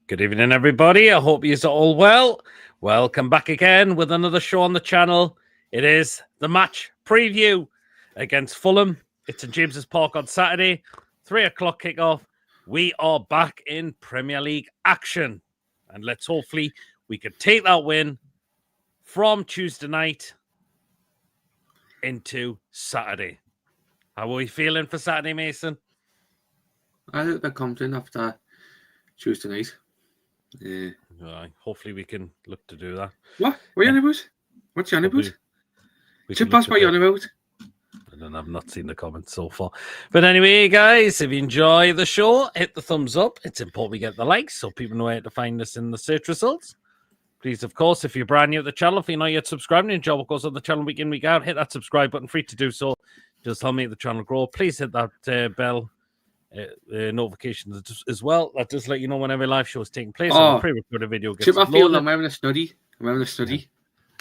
Good evening, everybody. I hope you're all well. Welcome back again with another show on the channel. It is the match preview against Fulham. It's in James's Park on Saturday, 3 o'clock kickoff. We are back in Premier League action. And let's hopefully we can take that win from Tuesday night into Saturday. How are we feeling for Saturday, Mason? I think they're confident after Tuesday night. Hopefully we can look to do that. What? What are you on about? What's you on about? Chip pass what you're on about? And I've not seen the comments so far. But anyway, guys, if you enjoy the show, hit the thumbs up. It's important we get the likes so people know where to find us in the search results. Please, of course, if you're brand new to the channel, if you're not yet subscribed and enjoy what goes on the channel week in, week out, hit that subscribe button, free to do so. Just help make the channel grow. Please hit that bell notifications as well. That just let you know whenever live show is taking place. On a pre-recorded video gets Chip, I feel I'm having a study. Yeah.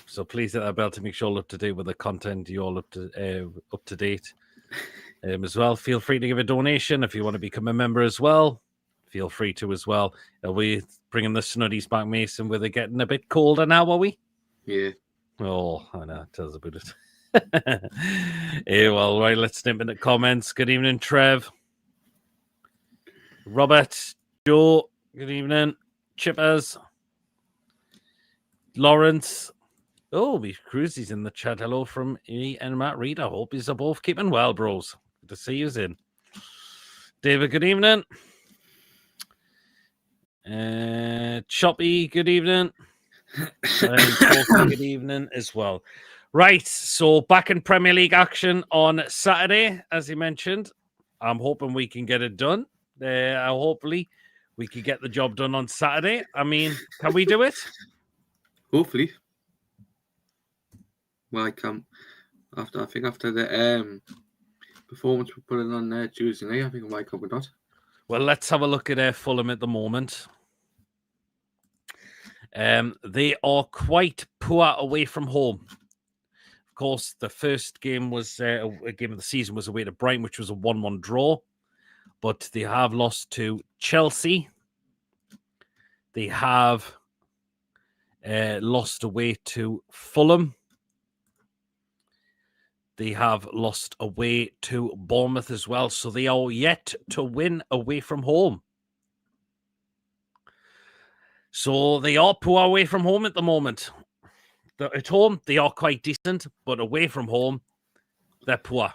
So please hit that bell to make sure you're up to date with the content. You're all up to date as well. Feel free to give a donation if you want to become a member as well. Feel free to as well. Are we bringing the snuddies back, Mason? Were they getting a bit colder now? Are we? Yeah. Oh, I know. Tell us about it. Yeah, well, right. Let's snip in the comments. Good evening, Trev. Robert, Joe, good evening. Chippers, Lawrence. Oh, we Cruisy's in the chat. Hello from me and Matt Reed. I hope you're both keeping well, bros. Good to see you's in. David, good evening. Choppy, good evening. Good evening as well. Right, so back in Premier League action on Saturday, as you mentioned. I'm hoping we can get it done. Hopefully, we could get the job done on Saturday. I mean, can we do it? Hopefully. Well, I can. After the performance we put in on Tuesday night, I think I might come with that. Well, let's have a look at Fulham at the moment. They are quite poor away from home. Of course, the first game was a game of the season was away to Brighton, which was a 1-1 draw. But they have lost to Chelsea. They have lost away to Fulham. They have lost away to Bournemouth as well. So they are yet to win away from home. So they are poor away from home at the moment. At home, they are quite decent. But away from home, they're poor.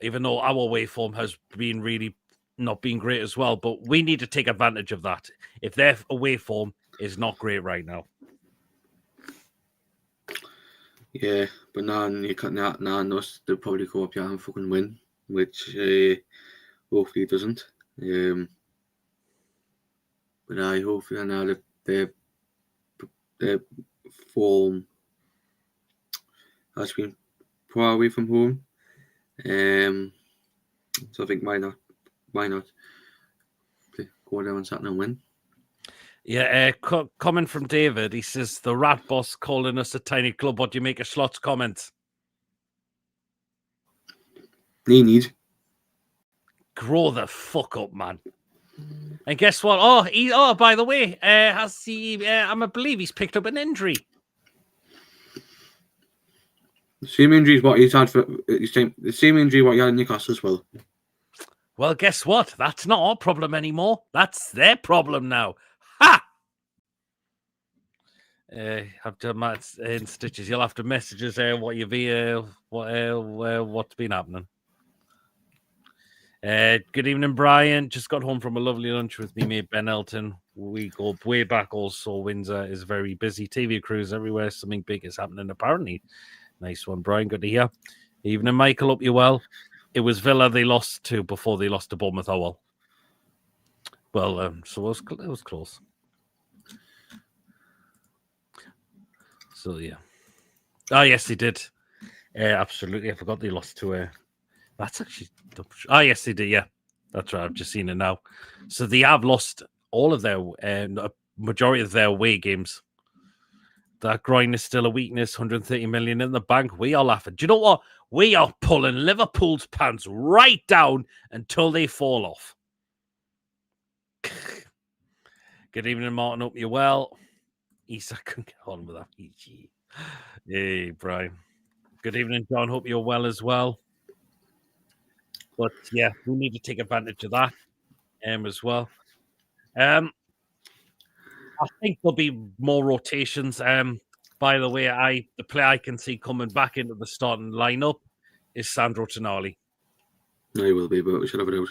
Even though our away form has been really not been great as well. But we need to take advantage of that. If their away form is not great right now. Yeah, but now they'll probably go up here and fucking win, which hopefully it doesn't. But I hopefully now that their form has been far away from home. So I think why not go down on Saturday and win? Yeah, comment from David. He says, the rat boss calling us a tiny club. What do you make of Slot's comments? Need. Grow the fuck up, man. And guess what? Oh, by the way, has he? I believe he's picked up an injury. The same injury is what he's had for the same injury what you had in Newcastle as well. Well, guess what? That's not our problem anymore. That's their problem now. Ha! Have to Matt in stitches. You'll have to message us what's been happening. Good evening, Brian. Just got home from a lovely lunch with me mate Ben Elton. We go way back. Also, Windsor is very busy. TV crews everywhere. Something big is happening apparently. Nice one, Brian. Good to hear. Evening, Michael. Hope you well. It was Villa they lost to before they lost to Bournemouth. Oh, well. So it was close. So, yeah. Oh, yes, they did. Absolutely. I forgot they lost to... That's actually... Oh, yes, they did, yeah. That's right. I've just seen it now. So they have lost all of their... majority of their away games. That groin is still a weakness. 130 million in the bank. We are laughing. Do you know what? We are pulling Liverpool's pants right down until they fall off. Good evening, Martin. Hope you're well. Isa couldn't get on with that. Hey, Brian. Good evening, John. Hope you're well as well. But yeah, we need to take advantage of that as well. I think there'll be more rotations. By the way, the player I can see coming back into the starting lineup is Sandro Tonali. No, he will be, but we should have it out.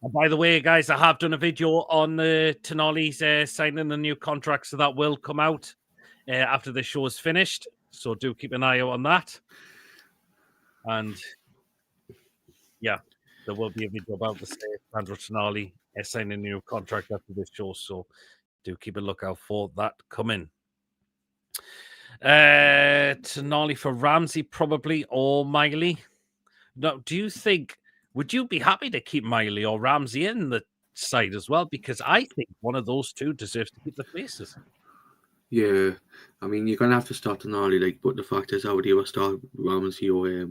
And by the way, guys, I have done a video on Tonali's signing the new contract, so that will come out after the show is finished. So do keep an eye out on that. And yeah, there will be a video about the Sandro Tonali signing a new contract after this show. So do keep a lookout for that coming. Tonali for Ramsey, probably, or Miley. Now, do you think, would you be happy to keep Miley or Ramsey in the side as well? Because I think one of those two deserves to keep the places. Yeah, I mean, you're going to have to start Tonali, but the fact is, how would you ever start Ramsey or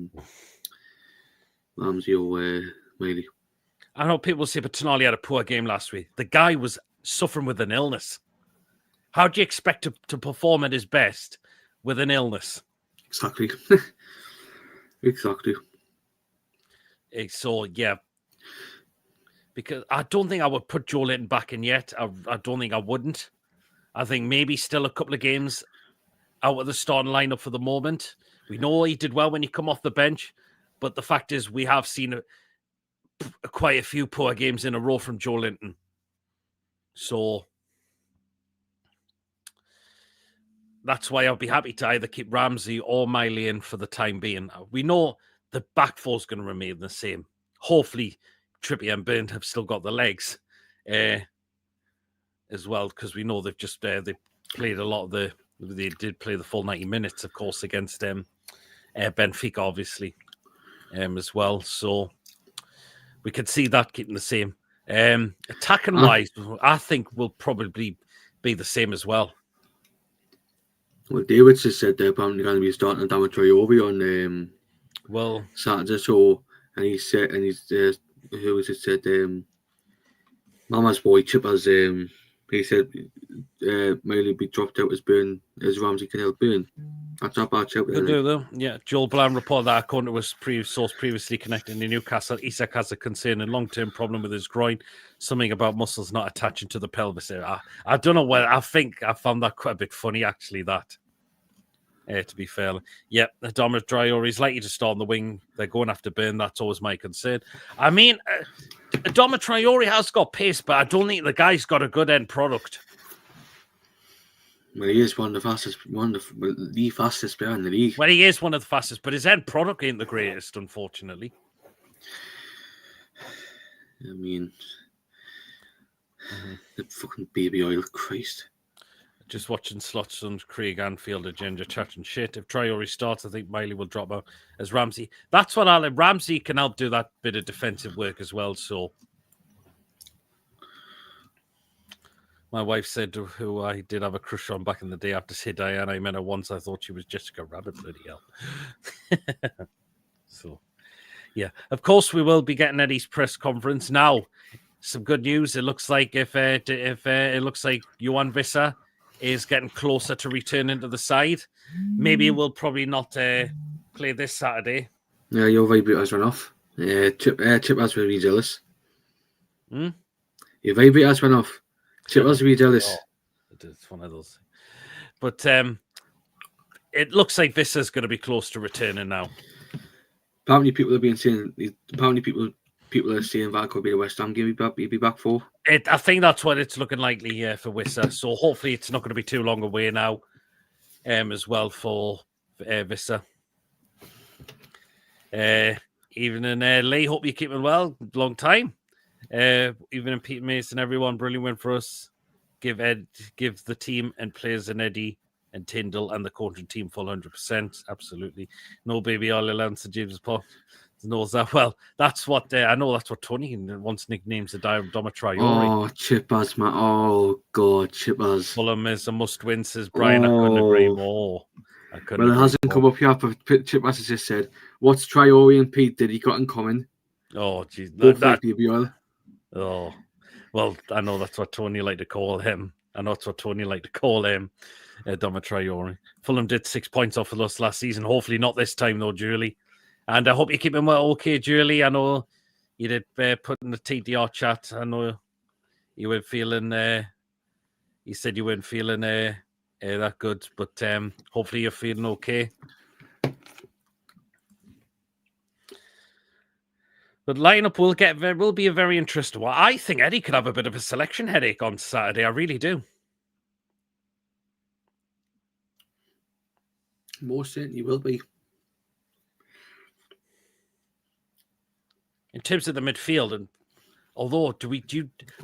Miley? I know people say, but Tonali had a poor game last week. The guy was suffering with an illness. How do you expect to perform at his best with an illness? Exactly. Exactly. So, yeah. Because I don't think I would put Joe Linton back in yet. I don't think I wouldn't. I think maybe still a couple of games out of the starting lineup for the moment. We know he did well when he come off the bench, but the fact is we have seen quite a few poor games in a row from Joe Linton. So that's why I'll be happy to either keep Ramsey or Miley in for the time being. We know the back four is going to remain the same. Hopefully, Trippier and Burn have still got the legs as well, because we know they've just they played a lot of they did play the full 90 minutes, of course, against Benfica, obviously, as well. So we could see that keeping the same. Attacking wise, I think will probably be the same as well. Well, David just said they're probably going to be starting Adama Traore on Saturday. So, and he said, and he's who was it said, Mama's boy Chippers. He said Miley be dropped out as Ramsey can help Burn. That's not bad shout. Could do though. Yeah, Joel Bland reported that according to his source previously connected to Newcastle, Isak has a concern and long-term problem with his groin. Something about muscles not attaching to the pelvis area. I don't know whether I think I found that quite a bit funny actually. That. To be fair, yeah, Adama Traore is likely to start on the wing. They're going after Burn. That's always my concern. I mean, Adama Traore has got pace, but I don't think the guy's got a good end product. Well, he is the fastest player in the league. Well, he is one of the fastest, but his end product ain't the greatest, unfortunately. I mean, the fucking baby oil, Christ. Just watching Slots and Craig Anfield and Ginger chatting shit. If Traore starts, I think Miley will drop out as Ramsey. That's what Ramsey can help do that bit of defensive work as well. So my wife said, who I did have a crush on back in the day after say Diana. I met her once. I thought she was Jessica Rabbit. Bloody hell. So, yeah. Of course, we will be getting Eddie's press conference now. Some good news. It looks like if it looks like Johan Visser is getting closer to returning to the side. Maybe it will probably not play this Saturday. Yeah, your vibrators run off. Chip has to be jealous. Your vibrators went off. Chip has to be jealous. It's one of those. But it looks like Visser's going to be close to returning now. How many people have been saying? How many people are saying that could be the West Ham game he'll be back for? I think that's what it's looking likely for Visser. So hopefully it's not going to be too long away now as well for Visser. Evening, Lee. Hope you're keeping well. Long time. Evening, Pete Mason, everyone. Brilliant win for us. Give the team and players and Eddie and Tyndall and the coaching team full 100%. Absolutely. No baby oil allowance to James Paul. Knows that well. That's what I know. That's what Tony wants nicknames the Adama Traore. Oh, Chippers, man! Oh God, Chippers. Fulham is a must-win, says Brian. I couldn't agree more. Well, it hasn't come up yet, but Chippers has just said, "What's Traore and Pete did he got in common?" Oh, geez, that baby oil. Oh, Well, I know that's what Tony liked to call him. I know that's what Tony liked to call him, Dominic Traore. Fulham did 6 points off of us last season. Hopefully not this time, though, Julie. And I hope you keep him well, okay, Julie. I know you did put in the TDR chat. I know you weren't feeling... you said you weren't feeling that good, but hopefully you're feeling okay. But lineup will be a very interesting one. I think Eddie could have a bit of a selection headache on Saturday. I really do. Most certainly will be. In terms of the midfield, and although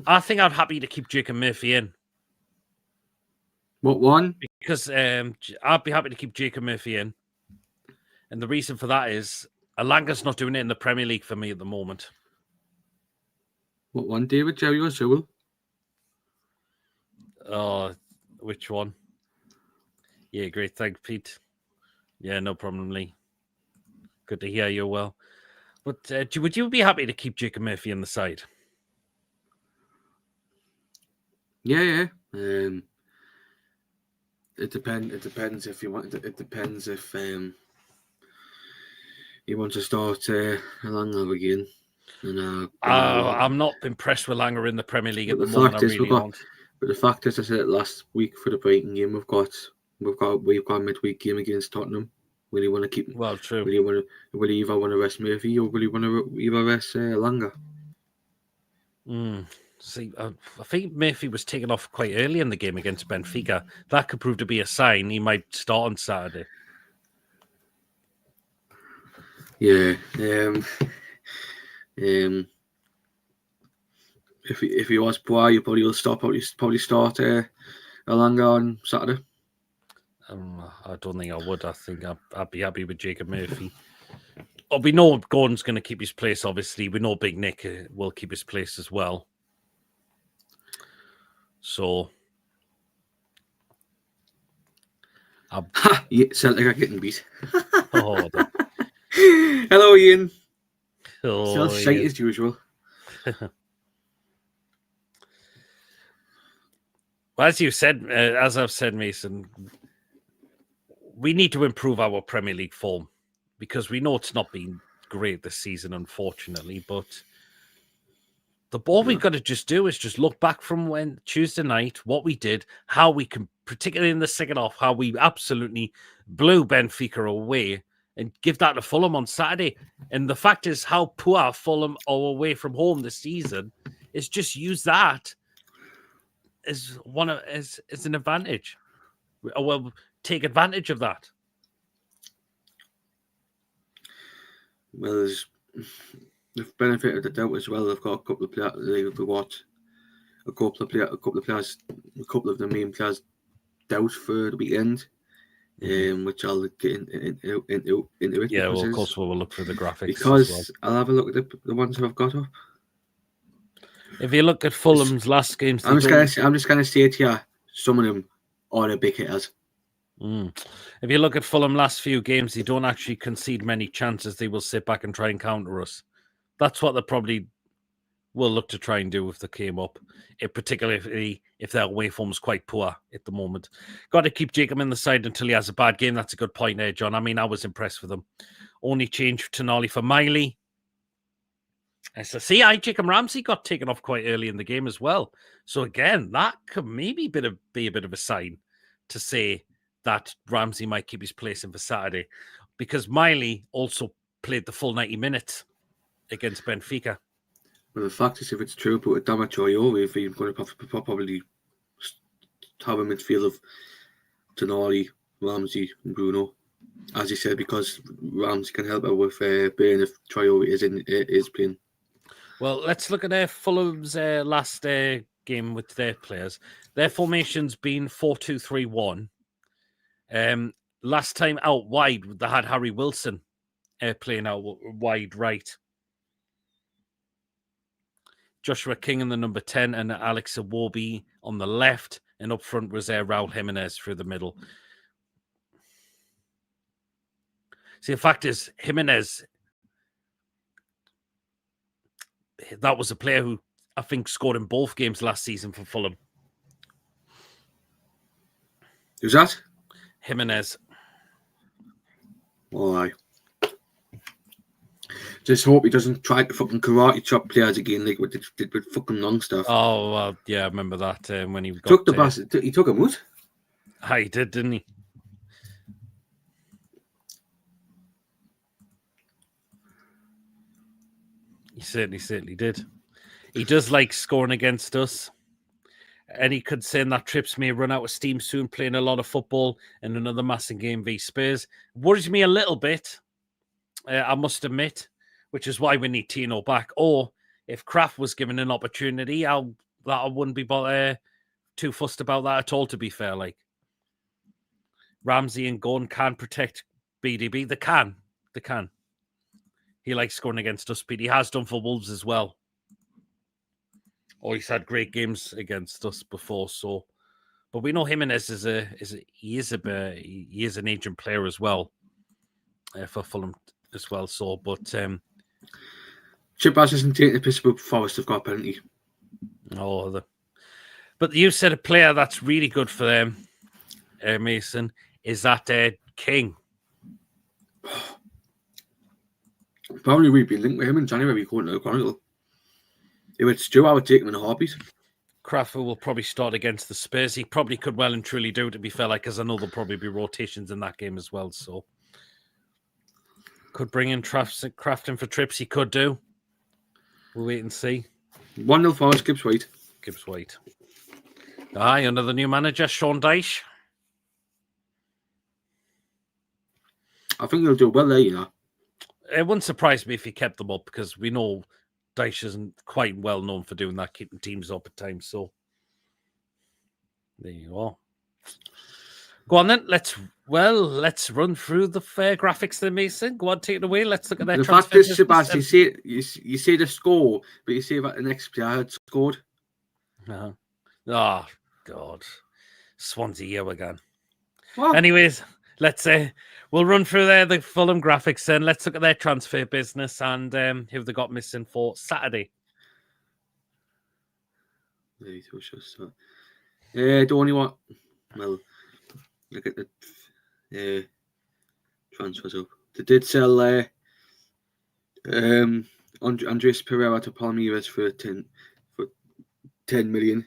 I think I'm happy to keep Jacob Murphy in. What one? Because I'd be happy to keep Jacob Murphy in. And the reason for that is Alanga's not doing it in the Premier League for me at the moment. What one, David, Jerry, or Sewell? Oh, which one? Yeah, great. Thanks, Pete. Yeah, no problem, Lee. Good to hear you're well. But would you be happy to keep Jacob Murphy on the side? Yeah. It depends if you want. It depends if you want to start Alanga again. And, I'm not impressed with Langer in the Premier League at the moment. I really don't. But the fact is, I said it last week for the Brighton game. We've got a midweek game against Tottenham. Will you want to keep? Well, true. Will you either want to rest Murphy or will you want to either rest Langer? See, I think Murphy was taken off quite early in the game against Benfica. That could prove to be a sign he might start on Saturday. Yeah. If he was poor, you probably will start. Probably start Alanga on Saturday. I don't think I would. I think I'd be happy with Jacob Murphy. Oh, we know Gordon's going to keep his place, obviously. We know Big Nick will keep his place as well. So... Celtic are getting beat. Oh, hello, Ian. Oh, still shite as usual. Well, as I've said, Mason, we need to improve our Premier League form because we know it's not been great this season, unfortunately. But all we've got to just do is just look back from when Tuesday night, what we did, how we can, particularly in the second half, how we absolutely blew Benfica away, and give that to Fulham on Saturday. And the fact is, how poor Fulham are away from home this season is just use that as an advantage. Well, take advantage of that. Well, there's the benefit of the doubt as well. They've got a couple of players. A couple of the main players doubt for the weekend. Which I'll get into it. Yeah, well, of course we'll look for the graphics. Because I'll have a look at the ones I've got up. If you look at Fulham's last games, I'm just gonna say it here. Some of them are the big hitters. If you look at Fulham last few games, they don't actually concede many chances. They will sit back and try and counter us. That's what they probably will look to try and do if they came up, particularly if their away form is quite poor at the moment. Got to keep Jacob in the side until he has a bad game. That's a good point there, John. I mean, I was impressed with him. Only change Tonali for Miley. So see, Jacob Ramsey got taken off quite early in the game as well. So again, that could maybe be a bit of a sign to say that Ramsey might keep his place in for Saturday, because Miley also played the full 90 minutes against Benfica. Well, the fact is, if it's true, but Dominic Traore, if he's going to probably have a midfield of Tonali, Ramsey, and Bruno, as you said, because Ramsey can help out with Byrne if Traore is playing. Well, let's look at Fulham's last game with their players. Their formation's been 4-2-3-1. Last time out wide, they had Harry Wilson playing out wide right. Joshua King in the number 10 and Alex Iwobi on the left. And up front was Raul Jimenez through the middle. See, the fact is, Jimenez, that was a player who I think, scored in both games last season for Fulham. Who's that? Jimenez. Oh, aye. Just hope he doesn't try to fucking karate chop players again like what did with fucking Longstaff. Oh, well, yeah, I remember that when he took the bus. He took him out. He did, didn't he? He certainly did. He does like scoring against us. And he could say that Trips may run out of steam soon, playing a lot of football and another massive game v Spurs. Worries me a little bit, I must admit, which is why we need Tino back. Or if Kraft was given an opportunity, I wouldn't be too fussed about that at all, to be fair. Like, Ramsey and Gordon can protect BDB. They can. He likes scoring against us, but he has done for Wolves as well. Or he's had great games against us before. So, but we know Jimenez is an agent player as well for Fulham as well. So, but Chip isn't taking the piss about Forest have got a penalty. But you said a player that's really good for them, Mason, is that King. Probably we'd be linked with him in January going to the Chronicle. If it's Stu, I would take him in a heartbeat. Crawford will probably start against the Spurs. He probably could well and truly do, to be fair, because I know there'll probably be rotations in that game as well. So could bring in Kraft in for Trips. He could do. We'll wait and see. 1-0 Forest, Gibbs White. Gibbs White. Aye, another new manager, Sean Dyche. I think he'll do well there, you know. It wouldn't surprise me if he kept them up, because we know Dyche isn't quite well known for doing that, keeping teams up at times. So there you are. Go on then. Let's run through the fair graphics then, Mason. Go on, take it away. Let's look at that. The fact is, Sebastian, you say the score, but you say that the next player had scored. Oh, God. Swansea here again. What? Anyways, let's we'll run through the Fulham graphics then. Let's look at their transfer business and who they got missing for Saturday. The only one. Well, look at the transfers up. They did sell Andres Pereira to Palmeiras for 10 million.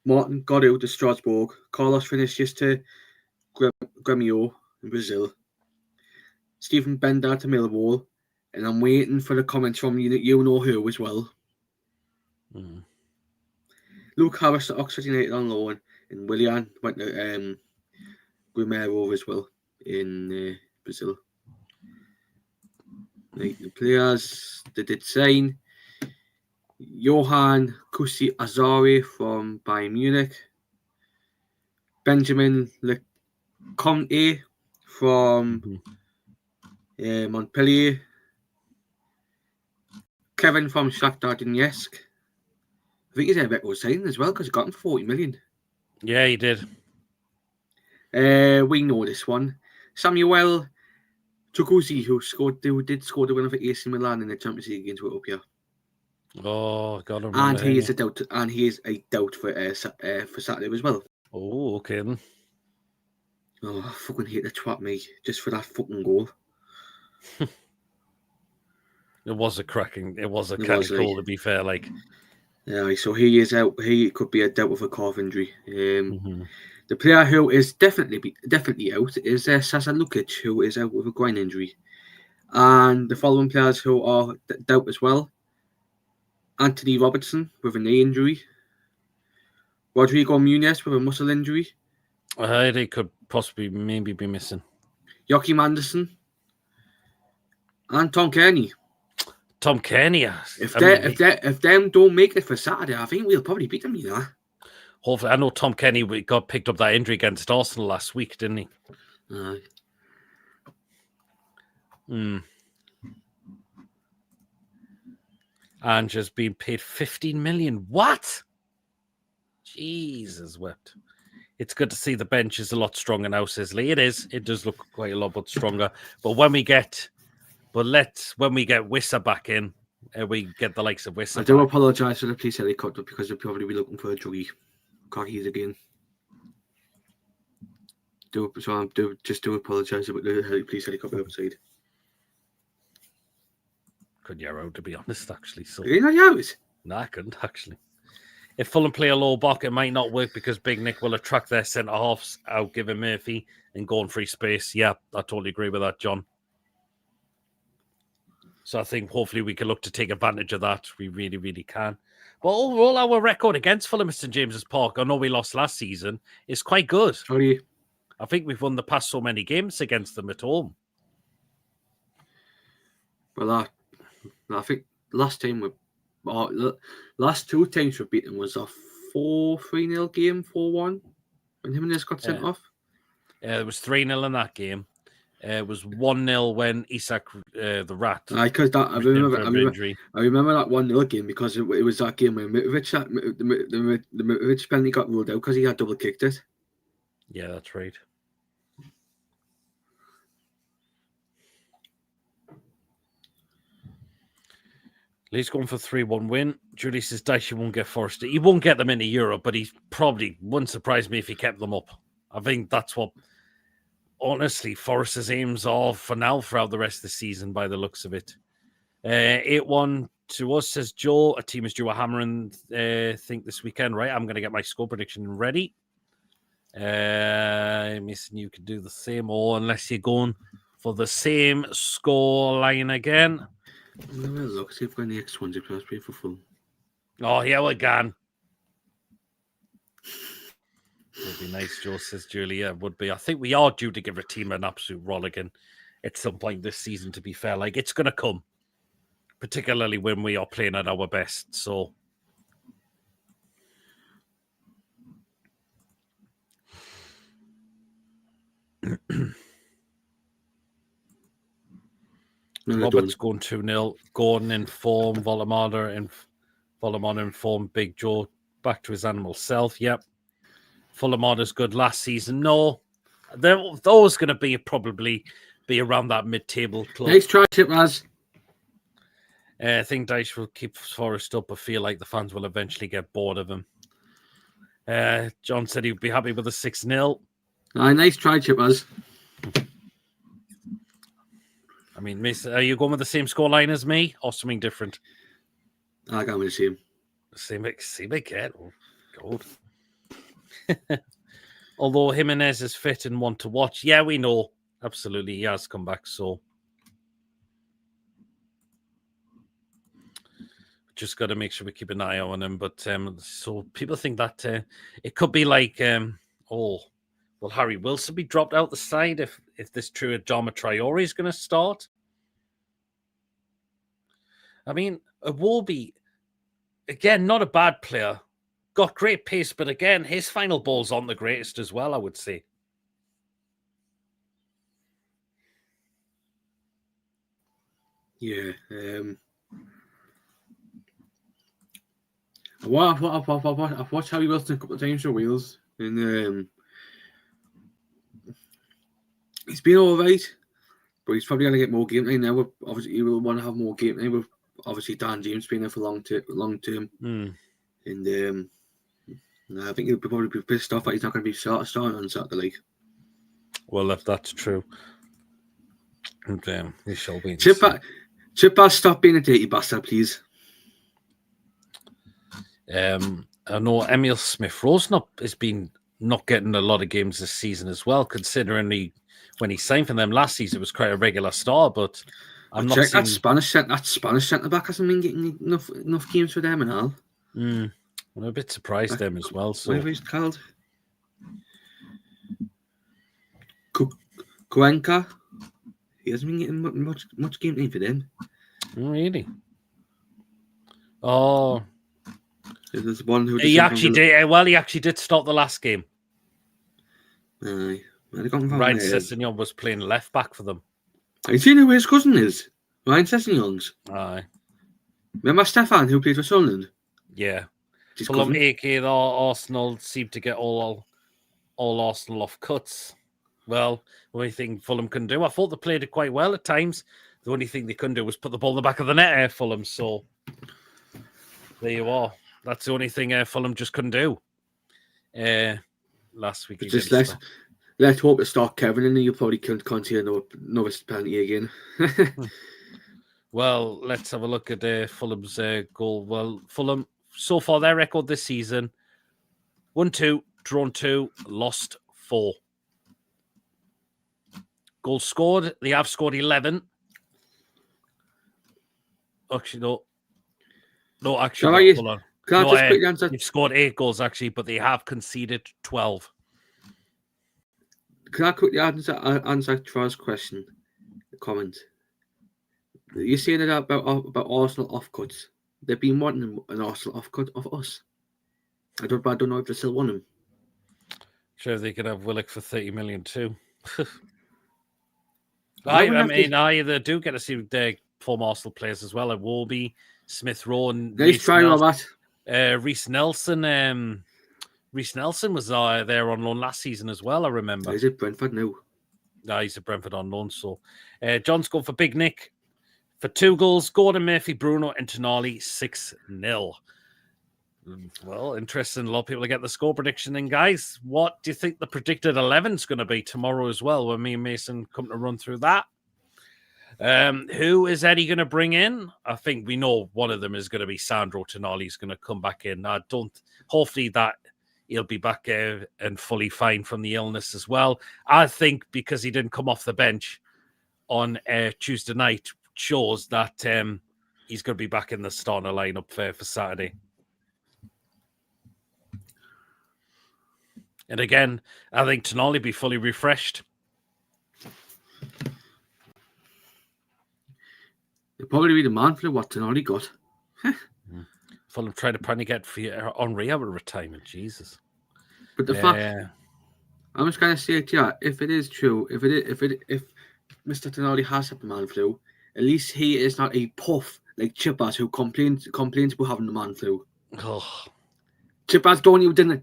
Martin got out to Strasbourg. Carlos Vinicius to Grêmio in Brazil. Stephen Bender to Millwall. And I'm waiting for the comments from you know who as well. Mm. Luke Harris to Oxford United on loan. And Willian went to Guimero as well in Brazil. Right, the players they did sign Johan Kusi Azari from Bayern Munich, Benjamin Lecomte from Montpellier, Kevin from Shakhtar Donetsk. I think he's a bit was signing as well because he got him 40 million. Yeah, he did. We know this one. Samuel Chukwueze, who did score the winner for AC Milan in the Champions League against Utopia. Oh, God! And he is a doubt. And he is a doubt for Saturday as well. Oh, okay then. Oh, I fucking hate the twat me just for that fucking goal. It was a cracking goal, to be fair. Like, yeah, so he is out. He could be a doubt with a calf injury. The player who is definitely out is Sasa Lukic, who is out with a groin injury. And the following players who are doubt as well: Anthony Robertson with a knee injury, Rodrigo Muniz with a muscle injury. They could maybe be missing Joachim Anderson and Tom Kearney. Tom Kearney. If them don't make it for Saturday, I think we'll probably beat them, you know. Hopefully, I know Tom Kenny got picked up that injury against Arsenal last week, didn't he? And just being paid 15 million. What? Jesus wept. It's good to see the bench is a lot stronger now, says Lee. It is. It does look quite a lot stronger. But when we get Wissa back in, we get the likes of Whistle. I do apologise for the police helicopter because they'll probably be looking for a druggie. Cockies again. Do apologise about the police helicopter outside. Couldn't you out, to be honest, actually. So you not out? No, I couldn't, actually. If Fulham play a low block, it might not work because Big Nick will attract their centre-halves out, giving Murphy and going free space. Yeah, I totally agree with that, John. So I think hopefully we can look to take advantage of that. We really, really can. But overall, our record against Fulham at St James's Park, I know we lost last season, is quite good. Sorry. I think we've won the past so many games against them at home. Well, I think last two times we've beaten was a 4-3-0 game, 4-1, when Jimenez got sent off. It was 3-0 in that game. It was 1-0 when Isak, the Rat. I remember that 1-0 game because it was that game when the Mitrovic penalty got ruled out because he had double kicked it. Yeah, that's right. Lee's going for 3-1 win. Julie says Dyche won't get Forrester. He won't get them into Europe, but he probably wouldn't surprise me if he kept them up. I think that's what, honestly, Forrester's aims are for now throughout the rest of the season by the looks of it. 8-1 to us, says Joe. A team is due a hammering think this weekend, right? I'm going to get my score prediction ready. Mason, you can do the same, or unless you're going for the same score line again. Look, see if we've got any extra ones class play for Fulham. Oh, here we go. Would be nice, Joe, says Julia. Would be. I think we are due to give a team an absolute rollicking at some point this season, to be fair. Like, it's going to come, particularly when we are playing at our best. So, Robert's going 2-0. Gordon in form. Volamada in form. Big Joe back to his animal self. Yep. Volamada's good last season. No, they're always going to probably be around that mid-table club. Nice try, Chipraz. I think Dyche will keep Forrest up. I feel like the fans will eventually get bored of him. John said he'd be happy with a 6-0. Nice try, Chipraz. I mean, Miss, are you going with the same scoreline as me or something different? I got with the same. Same again. Oh, God. Although Jimenez is fit and one to watch. Yeah, we know. Absolutely. He has come back. So just got to make sure we keep an eye on him. But so people think that it could be like, will Harry Wilson be dropped out the side if this true Adama Traore is going to start? I mean, Iwobi, again, not a bad player. Got great pace, but again, his final ball's on the greatest as well, I would say. Yeah. I've watched Harry Wilson a couple of times for Wales, and he's been all right, but he's probably going to get more game time now. Obviously, he will want to have more game time with obviously Dan James being there for long term. And I think he'll probably be pissed off that he's not going to be starting on Saturday. Well, if that's true, and we shall be. Chipaz, stop being a dirty bastard, please. I know Emil Smith-Rowe has been not getting a lot of games this season as well, considering when he signed for them last season, it was quite a regular star. But I'm not seeing... that Spanish centre back hasn't been getting enough games for them and all. I'm a bit surprised them as well. So whatever he's called, Cuenca, he hasn't been getting much game time for them. Really? Oh, there's one who he actually did. Well, he actually did start the last game. Aye. Ryan Sessegnon was playing left back for them. Have you seen who his cousin is? Ryan Sessegnon's. Aye. Remember Stefan, who played for Sunderland? Yeah. Fulham, AK, Arsenal seem to get all Arsenal off cuts. Well, what do you think Fulham can do? I thought they played it quite well at times. the only thing they couldn't do was put the ball in the back of the net, Fulham. So there you are. That's the only thing Fulham just couldn't do last week. Just let's hope to start Kevin, and you probably can't see another penalty again. Well, let's have a look at Fulham's goal. Well, Fulham, so far, their record this season, 1-2, drawn 2, lost 4. Goals scored, they have scored 11. Actually, no. No, actually, hold on. Can I just quickly answer? They've scored 8 goals, actually, but they have conceded 12. Can I quickly answer Troy's question? Comment. You're saying that about Arsenal offcuts. They've been wanting an Arsenal offcut of us. I don't know if they still want him. Sure, they could have Willock for 30 million too. They do get to see their former Arsenal players as well, like Wolby, Smith Rowe, and nice try, Robert. Reece Nelson. Reece Nelson was there on loan last season as well, I remember. He's at Brentford now. No, he's at Brentford on loan. So John's going for Big Nick for 2 goals. Gordon, Murphy, Bruno, and Tonali 6-0. Well, interesting. A lot of people get the score prediction in, guys. What do you think the predicted 11 is going to be tomorrow as well, when me and Mason come to run through that? Who is Eddie going to bring in? I think we know one of them is going to be Sandro Tonali. He's going to come back in. Hopefully that he'll be back and fully fine from the illness as well. I think because he didn't come off the bench on Tuesday night shows that he's going to be back in the starting lineup for Saturday. And again, I think Tonali will be fully refreshed. It'll probably be the man flu what Tonali got. Fulham trying to probably get Henry out of retirement. Jesus. But the fact, I'm just going to say to you, if it is true, if Mr. Tonali has had the man flu, at least he is not a puff like Chippers who complains about having the man flu. Oh. Chippers, don't you deny.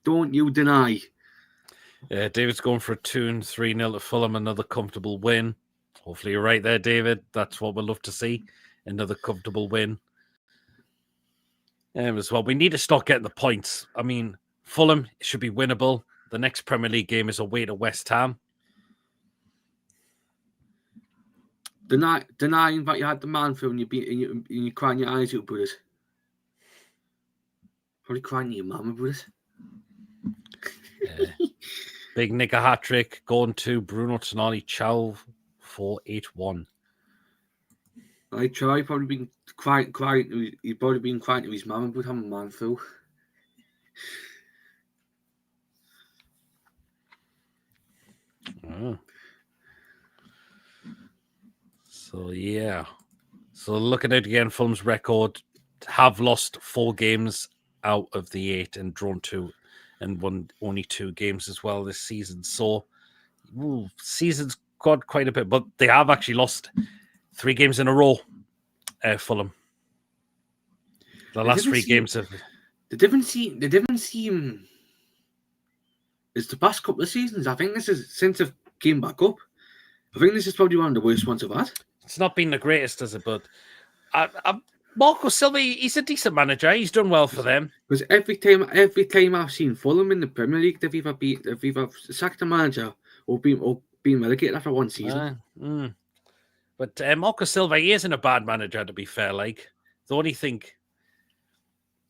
Don't you deny. David's going for a 2-3-0 to Fulham, another comfortable win. Hopefully you're right there, David. That's what we'd love to see. Another comfortable win. As well, we need to start getting the points. I mean, Fulham should be winnable. The next Premier League game is away to West Ham. Denying that you had the man flu and you're crying your eyes out about it. Probably crying to your mum about it. Big Nick a hat-trick. Going to Bruno Tonali. Chow 4-8-1. I try probably been crying. He's probably been crying to his mum about having a man flu. Oh. So yeah. So looking at again, Fulham's record, have lost 4 games out of the 8 and drawn 2 and won only 2 games as well this season. So season's got quite a bit, but they have actually lost 3 games in a row, Fulham. The last 3 games have... The difference seem is the past couple of seasons. I think this is, since I've came back up, I think this is probably one of the worst ones I've had. It's not been the greatest, has it? But Marco Silva, he's a decent manager. He's done well for them. Because every time I've seen Fulham in the Premier League, they've either sacked a manager or been relegated after one season. But Marco Silva, he isn't a bad manager, to be fair. Like, the only thing...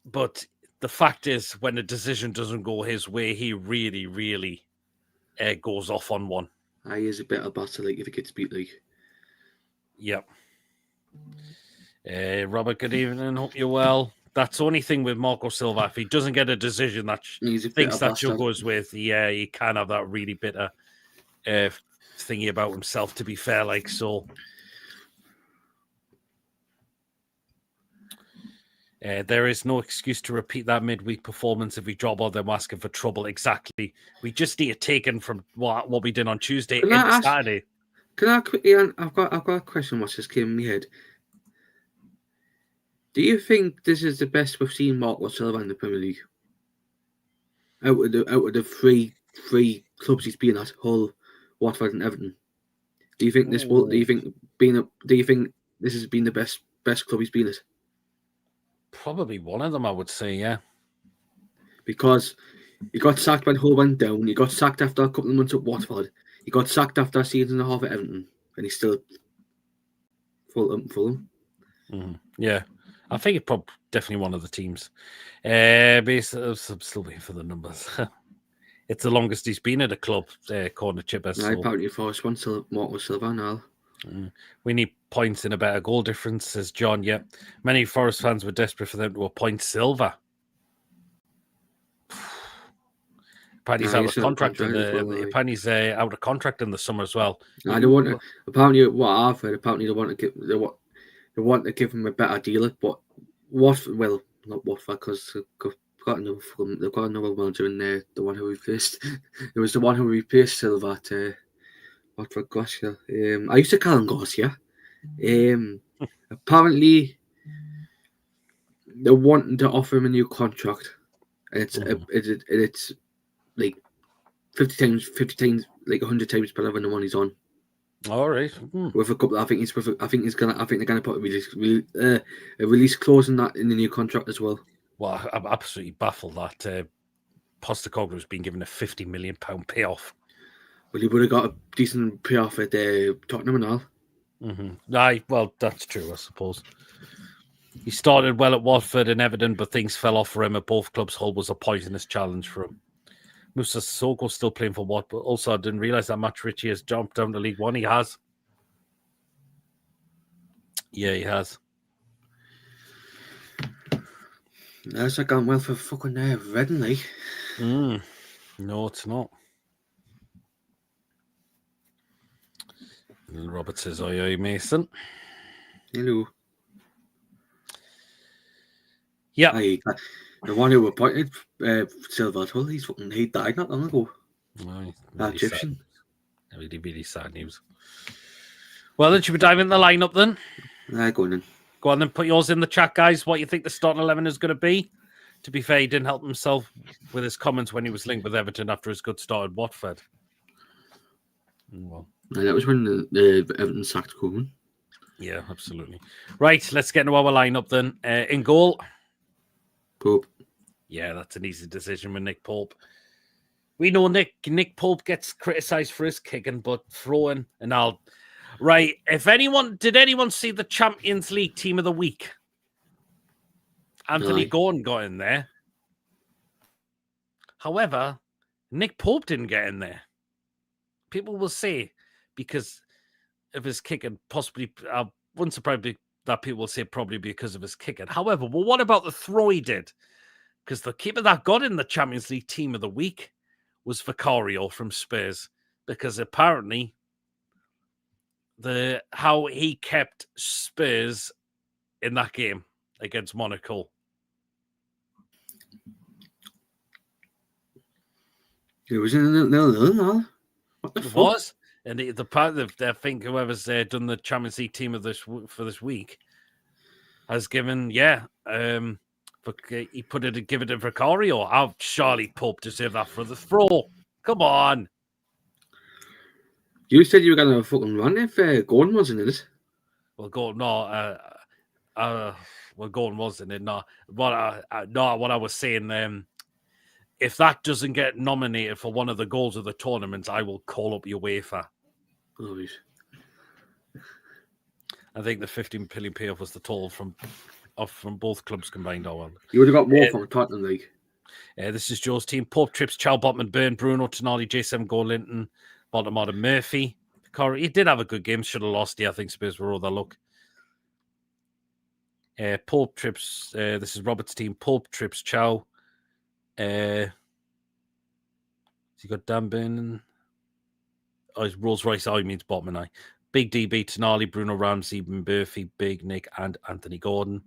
But the fact is, when a decision doesn't go his way, he really, really goes off on one. He is a better batter, like, if he gets beat, like. Yep. Robert, good evening. Hope you're well. That's the only thing with Marco Silva. If he doesn't get a decision that thinks that should goes with, he can have that really bitter thingy about himself, to be fair. Like, so. There is no excuse to repeat that midweek performance if we job on them asking for trouble. Exactly. We just need to take in from what we did on Tuesday into Saturday. Can I quickly? I've got a question. What just came in my head? Do you think this is the best we've seen Marco Silva in the Premier League? Out of the three clubs he's been at, Hull, Watford, and Everton, Do you think this will? Do you think this has been the best club he's been at? Probably one of them, I would say, yeah. Because he got sacked when Hull went down. He got sacked after a couple of months at Watford. He got sacked after a season and a half at Everton, and he's still Fulham. Mm-hmm. Yeah, I think it's probably definitely one of the teams. Basically, I'm still waiting for the numbers. It's the longest he's been at a club, corner chipper. So. Apparently, Forest won Marco Silva now. We need points in a better goal difference, says John. Yeah, many Forest fans were desperate for them to appoint Silva. Apparently, he's out of contract. Apparently, out of contract in the summer as well. I don't want to. Apparently, what I've heard, apparently they want to give him a better deal. But Watford, not Watford, because they've got another manager in there. The one who replaced. It was the one who replaced Silva at Watford. Garcia. I used to call him Garcia. Apparently, they're wanting to offer him a new contract, and it's like 50 times, like 100 times better than the one he's on. All right. With a couple, I think they're gonna put a release clause in that in the new contract as well. Well, I'm absolutely baffled that Postecoglou's been given a £50 million payoff. Well, he would have got a decent payoff at Tottenham and all. Aye, well, that's true, I suppose. He started well at Watford and Everton, but things fell off for him at both clubs. Hull was a poisonous challenge for him. Moussa Sissoko's still playing for what? But also, I didn't realise that Matt Ritchie has jumped down to League One. He has. Yeah, he has. That's not gone well for fucking Reading, like. No, it's not. And Robert says, oi, Mason. Hello. Yeah. The one who appointed Silva, he died not long ago. That Egyptian. Really, really sad news. Well, then, should we dive in the lineup then? Go on then. Go on then, put yours in the chat, guys. What you think the starting 11 is going to be? To be fair, he didn't help himself with his comments when he was linked with Everton after his good start at Watford. Well, that was when the Everton sacked Coleman. Yeah, absolutely. Right, let's get into our lineup then. In goal, Pope. Yeah, that's an easy decision with Nick Pope. We know Nick Pope gets criticised for his kicking, but throwing and all. Right, did anyone see the Champions League Team of the Week? Anthony Gordon got in there. However, Nick Pope didn't get in there. People will say because of his kicking, possibly, I wouldn't surprise me that people will say probably because of his kicking. However, well, what about the throw he did? Because the keeper that got in the Champions League Team of the Week was Vicario from Spurs, because apparently how he kept Spurs in that game against Monaco. It was in no. What the fuck? Was, and the part of I think whoever's done the Champions League team of for this week has given he put it give it to Vicario. I'll Charlie Pope to save that for the throw. Come on. You said you were gonna fucking run if Gordon wasn't in it. Well, Gordon, no. Gordon wasn't in it. No, what I was saying. If that doesn't get nominated for one of the goals of the tournament, I will call up UEFA. Oh, I think the 15 million payoff was the total from both clubs combined. You would have got more from Tottenham League. This is Joe's team. Pope, Trips, Chow, Botman, Byrne, Bruno, Tonali, J7, Go, Linton, Baltimore, Murphy. He did have a good game. Should have lost. I think Spurs were overlooked. Pope, Trips. This is Robert's team. Pope, Trips, Chow. You got Dan Byrne. It's Rolls Royce. He means Botman. Big DB, Tonali, Bruno Ramsey, Murphy, Big Nick, and Anthony Gordon.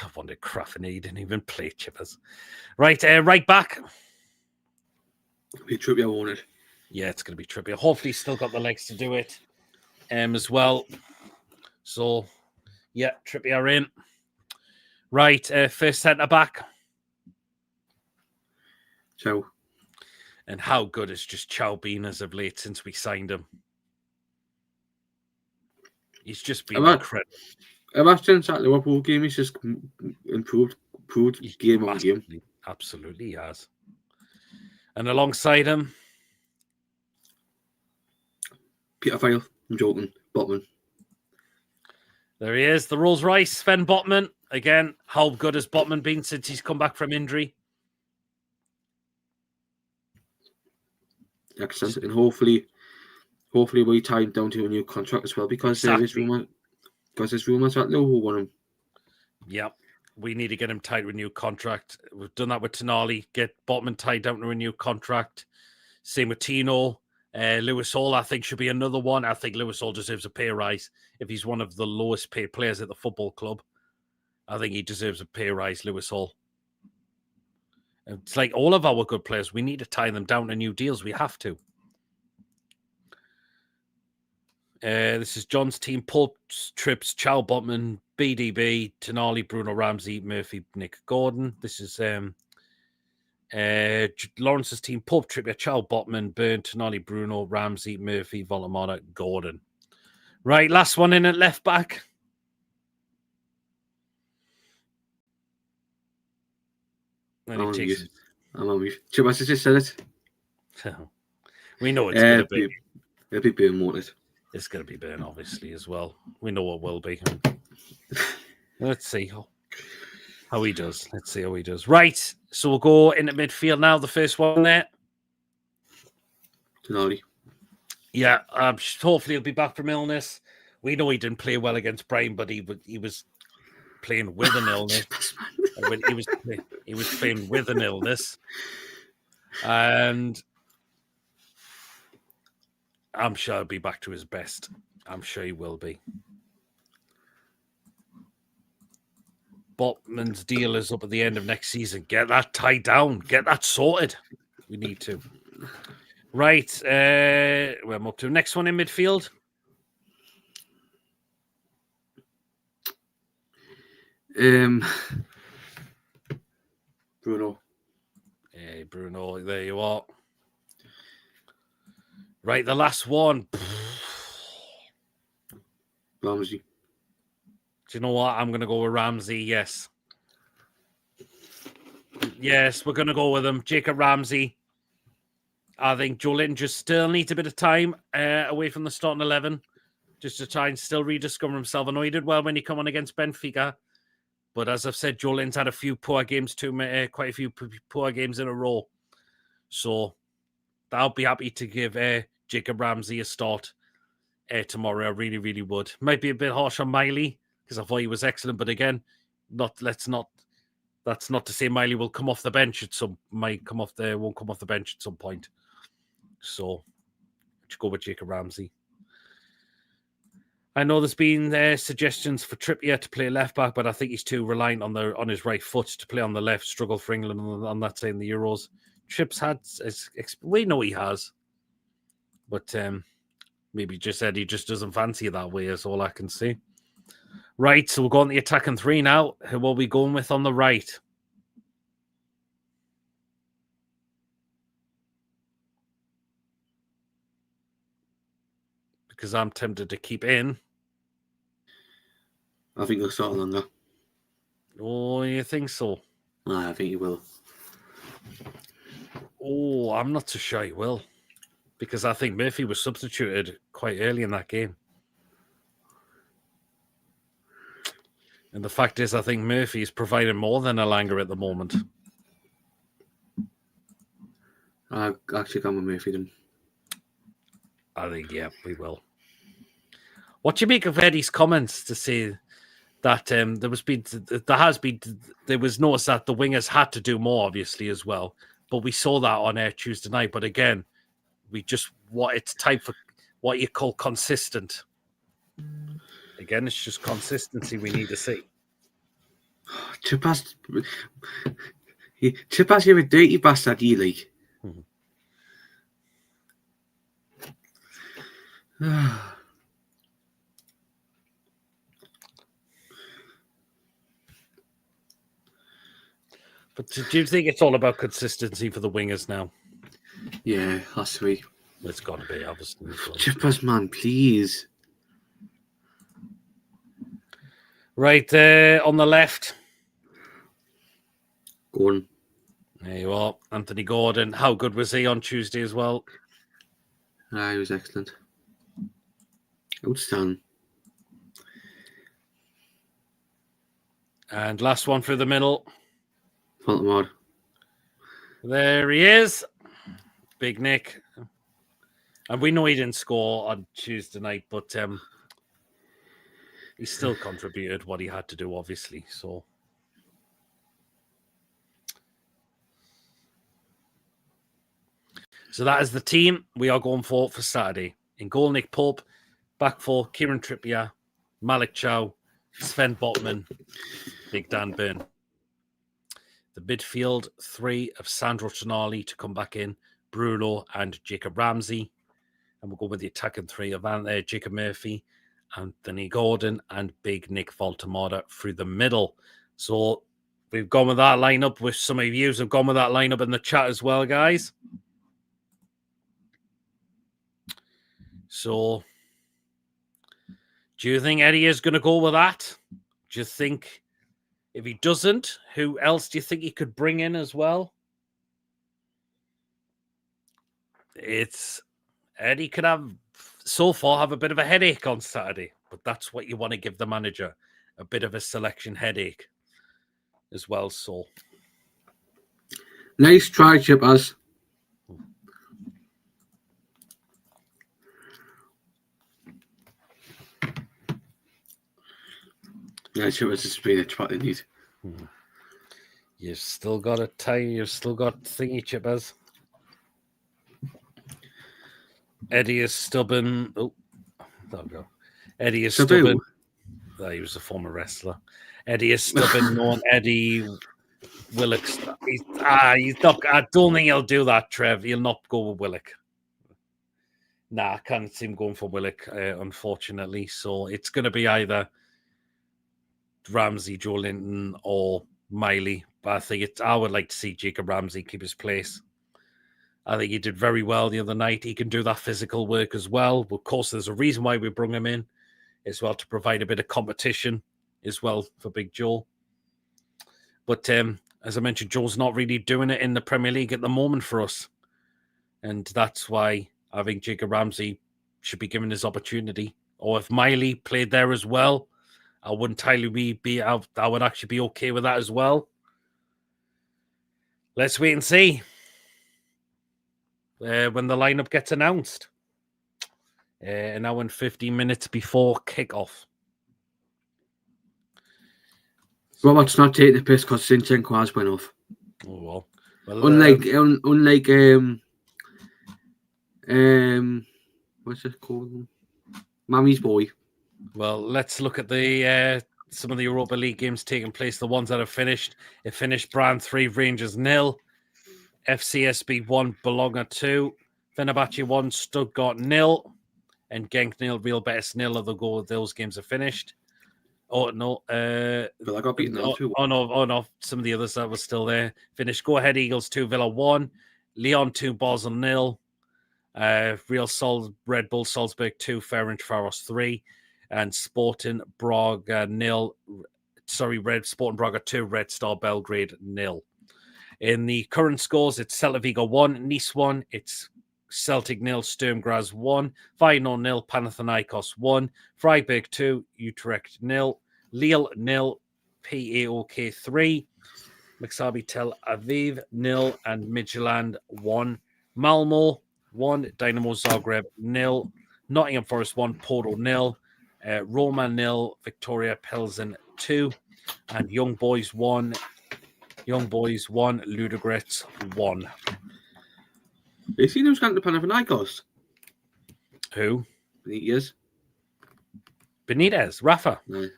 I wonder Craft he didn't even play chippers. Right, right back. Be Trippier, won't it? Yeah, it's going to be Trippier. Hopefully, he's still got the legs to do it as well. So, yeah, Trippier in. Right, first centre back. Chow. And how good has just Chow been as of late since we signed him? He's just been incredible. Ever since that Liverpool game, he's just improved game on game. Absolutely, he has. And alongside him, Peter File, I'm joking, Botman. There he is, the Rolls Royce, Sven Botman. Again, how good has Botman been since he's come back from injury? Excellent, and hopefully we tie him down to a new contract as well, because there's rumours that Liverpool want him. Yeah, we need to get him tied to a new contract. We've done that with Tonali, get Botman tied down to a new contract. Same with Tino. Lewis Hall, I think, should be another one. I think Lewis Hall deserves a pay rise. If he's one of the lowest paid players at the football club, I think he deserves a pay rise, Lewis Hall. It's like all of our good players. We need to tie them down to new deals. We have to. This is John's team. Pulp, Trips, Chow Botman, BDB, Tonali, Bruno Ramsey, Murphy, Nick Gordon. This is Lawrence's team. Pulp, Trippier, Chow Botman, Burn, Tonali, Bruno, Ramsey, Murphy, Volamana, Gordon. Right, last one in at left back. I'm on mute. Chibas just said it. We know it's going to be. It'll be Burn, won't it? It's going to be Burn, obviously, as well. We know it will be. Let's see how he does. Let's see how he does. Right, so we'll go into midfield now. The first one there. Tonali. Yeah, hopefully he'll be back from illness. We know he didn't play well against Brighton, but he was playing with an illness. He was playing with an illness, and I'm sure he'll be back to his best. I'm sure he will be. Botman's deal is up at the end of next season. Get that tied down. Get that sorted. We need to. Right, where am I up to? Next one in midfield. Bruno. Hey, Bruno, there you are. Right, the last one. Ramsey. Do you know what? I'm going to go with Ramsey, yes. Yes, we're going to go with him. Jacob Ramsey. I think Joe Linton just still needs a bit of time away from the starting 11 just to try and still rediscover himself. I know he did well when he come on against Benfica, but as I've said, Joe Linton's had a few poor games too, quite a few poor games in a row. So I'll be happy to give Jacob Ramsey a start tomorrow. I really, really would. Might be a bit harsh on Miley because I thought he was excellent, but again, that's not to say Miley will come off the bench won't come off the bench at some point. So let's go with Jacob Ramsey. I know there's been suggestions for Trippier to play left back, but I think he's too reliant on his right foot to play on the left. Struggle for England on that side in the Euros. Trips we know he has, but maybe just said he just doesn't fancy it that way. Is all I can see. Right, so we'll go on the attacking three now. Who will we going with on the right? Because I'm tempted to keep in. I think he'll start longer. Oh, you think so? I think he will. Oh, I'm not so sure he will. Because I think Murphy was substituted quite early in that game. And the fact is, I think Murphy is providing more than Elanga at the moment. I actually come with Murphy then. I think, yeah, we will. What do you make of Eddie's comments to say that there was notice that the wingers had to do more, obviously, as well. But we saw that on Tuesday night. But again, it's type for what you call consistent. Again, it's just consistency we need to see. Chipas, you're a dirty bastard, you like. But do you think it's all about consistency for the wingers now? Yeah, has to be. It's got to be, obviously. Chippers, man, please. Right there on the left. Gordon. There you are, Anthony Gordon. How good was he on Tuesday as well? He was excellent. Outstanding. And last one through the middle. Fulham. There he is. Big Nick. And we know he didn't score on Tuesday night, but he still contributed what he had to do, obviously. So that is the team we are going for Saturday. In goal, Nick Pope. Back four, Kieran Trippier, Malik Chow, Sven Botman, Big Dan Burn. The midfield three of Sandro Tonali to come back in, Bruno and Jacob Ramsey. And we'll go with the attacking three of Jacob Murphy, Anthony Gordon, and Big Nick Voltemada through the middle. So we've gone with that lineup, with some of you have gone with that lineup in the chat as well, guys. So do you think Eddie is going to go with that? Do you think if he doesn't, who else do you think he could bring in as well? Eddie could have a bit of a headache on Saturday, but that's what you want to give the manager, a bit of a selection headache as well. So nice try, Chippers. Yeah, Chippers has been a twat indeed. You've still got a tie. You've still got thingy, Chippers. Eddie is stubborn. Oh, there we go. Eddie is stubborn. Oh, he was a former wrestler. Eddie is stubborn. Known Eddie Willock. He's not. I don't think he'll do that, Trev. He'll not go with Willock. Nah, I can't see him going for Willock, unfortunately. So it's going to be either Ramsey, Joe Linton, or Miley. But I would like to see Jacob Ramsey keep his place. I think he did very well the other night. He can do that physical work as well. Of course, there's a reason why we brought him in as well, to provide a bit of competition as well for Big Joe. But as I mentioned, Joe's not really doing it in the Premier League at the moment for us. And that's why I think Jacob Ramsey should be given his opportunity. Or if Miley played there as well, I wouldn't entirely be out. I would actually be okay with that as well. Let's wait and see when the lineup gets announced. An hour and 15 minutes before kickoff. Robert's not taking the piss because Enquiries went off. Oh well. Unlike what's it called? Mammy's boy. Well, let's look at the some of the Europa League games taking place. The ones that have finished. It finished Brann 3, Rangers 0. FCSB 1, Bologna 2. Fenerbahce 1, Stuttgart 0. And Genk 0, Real Betis 0. Of the goal, those games are finished. Oh no! But I got beaten out too. Oh no! Some of the others that were still there finished. Go Ahead Eagles 2, Villa 1. Leon 2, Basel 0. Red Bull Salzburg 2, Ferencváros 3. And Sporting Braga 0. Sporting Braga 2, Red Star Belgrade 0. In the current scores, it's Celta Vigo 1, Nice 1. It's Celtic 0, Sturm Graz 1, Feyenoord 0, Panathinaikos 1, Freiburg 2, Utrecht 0, Lille 0, PAOK 3, Maccabi Tel Aviv 0, and Midtjylland 1, Malmo 1, Dynamo Zagreb 0, Nottingham Forest 1, Porto 0, Roma 0, Victoria Pilsen 2, and Young Boys 1, Ludogorets 1. You seen who's going to Panathinaikos? Who? Benitez, Rafa. No.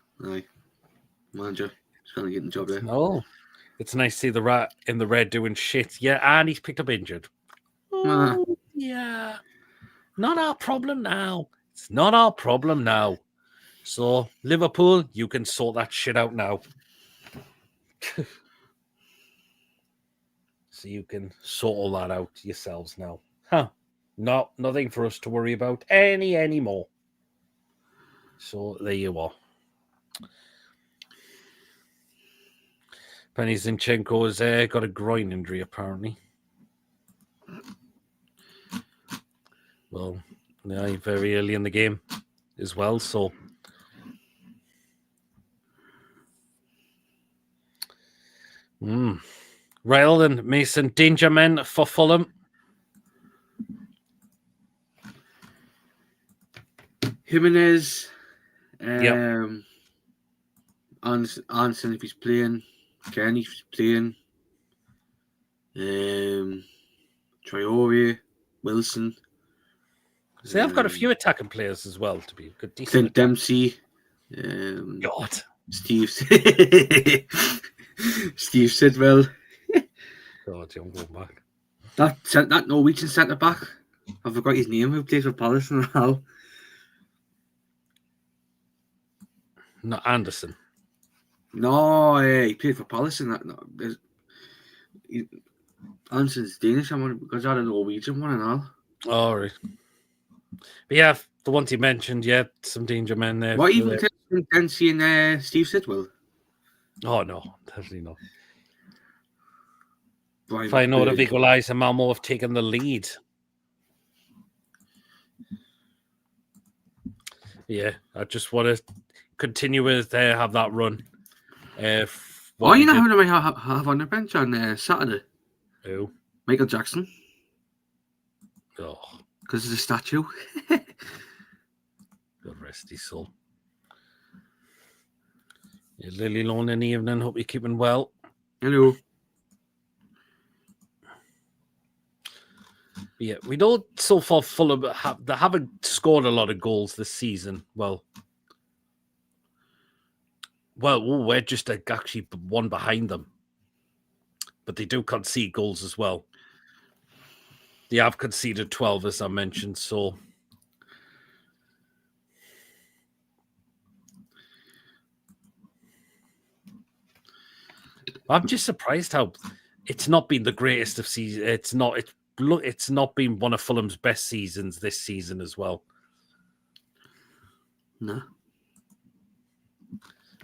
Manager. He's going to get the job there. Oh, it's nice to see the rat in the red doing shit. Yeah, and he's picked up injured. Oh, yeah. Not our problem now. It's not our problem now. So, Liverpool, you can sort that shit out now. So you can sort all that out yourselves now. Nothing for us to worry about anymore. So there you are. Penny Zinchenko's got a groin injury, apparently. Well, yeah, very early in the game as well, so... Ryle and Mason, danger men for Fulham. Jimenez, Anson if he's playing, Kenny if he's playing, Traore, Wilson. So they've got a few attacking players as well to be a good decent. Clint Dempsey, God, Steve Sidwell. God, I'm going back. That Norwegian centre back. I forgot his name. Who plays for Palace now? Not Anderson. No, he played for Palace and that. No, Anderson's Danish. I'm because I had a Norwegian one and all. Oh, right. But yeah, the ones you mentioned, yeah, some danger men there. What even Dempsey and Steve Sidwell? Oh no, definitely not. Feyenoord have equalised and Malmo have taken the lead. Yeah, I just want to continue with have that run. You know who I have on the bench on Saturday? Who? Michael Jackson. Oh. Because it's a statue. God rest his soul. Yeah, Lily Lone in the evening. Hope you're keeping well. Hello. Yeah, we know so far Fulham they haven't scored a lot of goals this season. Well, we're just actually one behind them. But they do concede goals as well. They have conceded 12, as I mentioned, so... I'm just surprised how it's not been the greatest of seasons. It's not been one of Fulham's best seasons this season as well. No.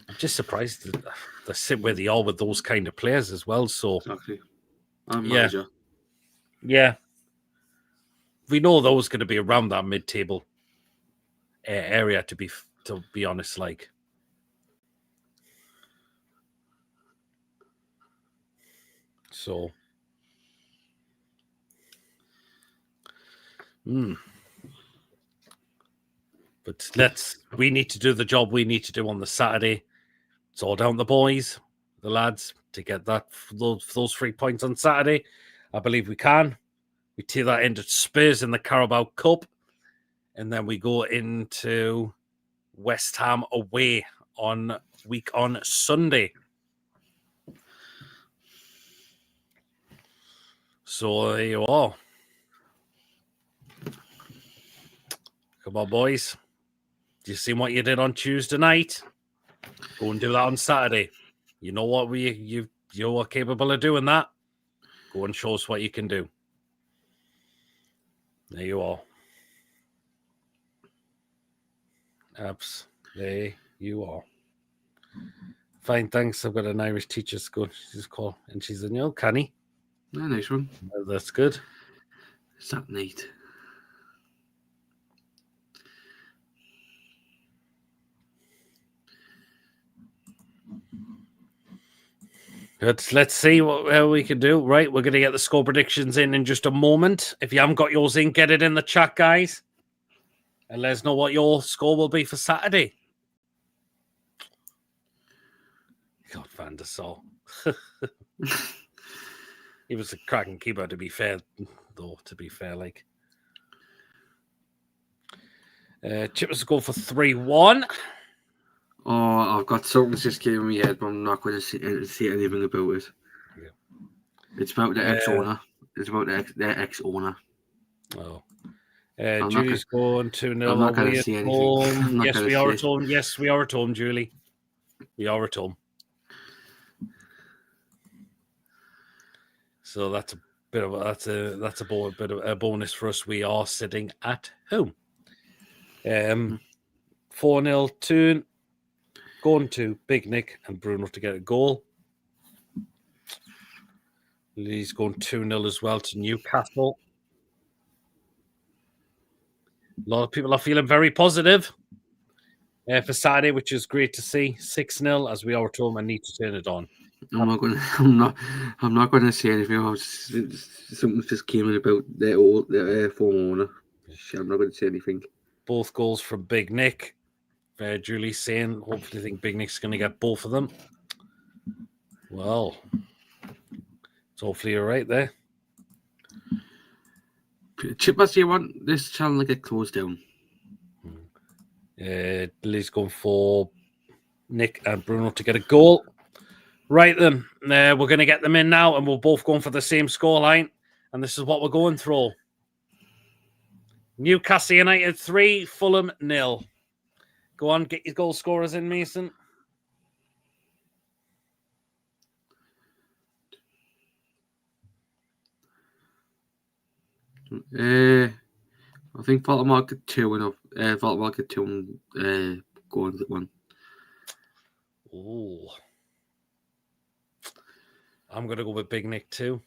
I'm just surprised that they sit where they are with those kind of players as well. So exactly. Manager. Yeah. We know those going to be around that mid-table area. To be honest, like. So. But we need to do the job we need to do on the Saturday. It's all down to the boys, the lads, to get those 3 points on Saturday. I believe we can. We take that into Spurs in the Carabao Cup. And then we go into West Ham away on Sunday. So there you are. Come on, boys. Do you see what you did on Tuesday night? Go and do that on Saturday. You know what you're capable of doing that. Go and show us what you can do. There you are. Abs. There you are. Fine, thanks. I've got an Irish teacher school. She's called, and she's a new canny. Yeah, nice one. That's good. Is that neat? Let's see what we can do. Right, we're going to get the score predictions in just a moment. If you haven't got yours in, get it in the chat, guys. And let us know what your score will be for Saturday. God, Van der Sar. He was a cracking keeper, to be fair, though, like. Chippers go for 3-1. Oh, I've got something just came in my head, but I'm not going to say anything about it. Yeah. It's about the ex-owner. It's about the ex-owner. Oh. Julie's going 2-0. I'm not going to say anything. Yes, we are at home. Yes, we are at home, Julie. We are at home. So that's a bit of a bonus for us. We are sitting at home. 4-0 Toon. Going to Big Nick and Bruno to get a goal. Lee's going 2-0 as well to Newcastle. A lot of people are feeling very positive for Saturday, which is great to see. 6-0, as we are told, I need to turn it on. I'm not going to say anything. Something just came in about the former owner. I'm not going to say anything. Both goals from Big Nick. Julie's saying, hopefully, think Big Nick's going to get both of them. Well, so hopefully you're right there. Chip, do you want this channel to get closed down? Lily's going for Nick and Bruno to get a goal. Right then, we're going to get them in now, and we're both going for the same scoreline. And this is what we're going through. Newcastle United 3, Fulham 0. Go on, get your goal scorers in, Mason. I think Fulham will get 2 and Fulham will get 2 and go on to 1. Oh, I'm going to go with Big Nick too.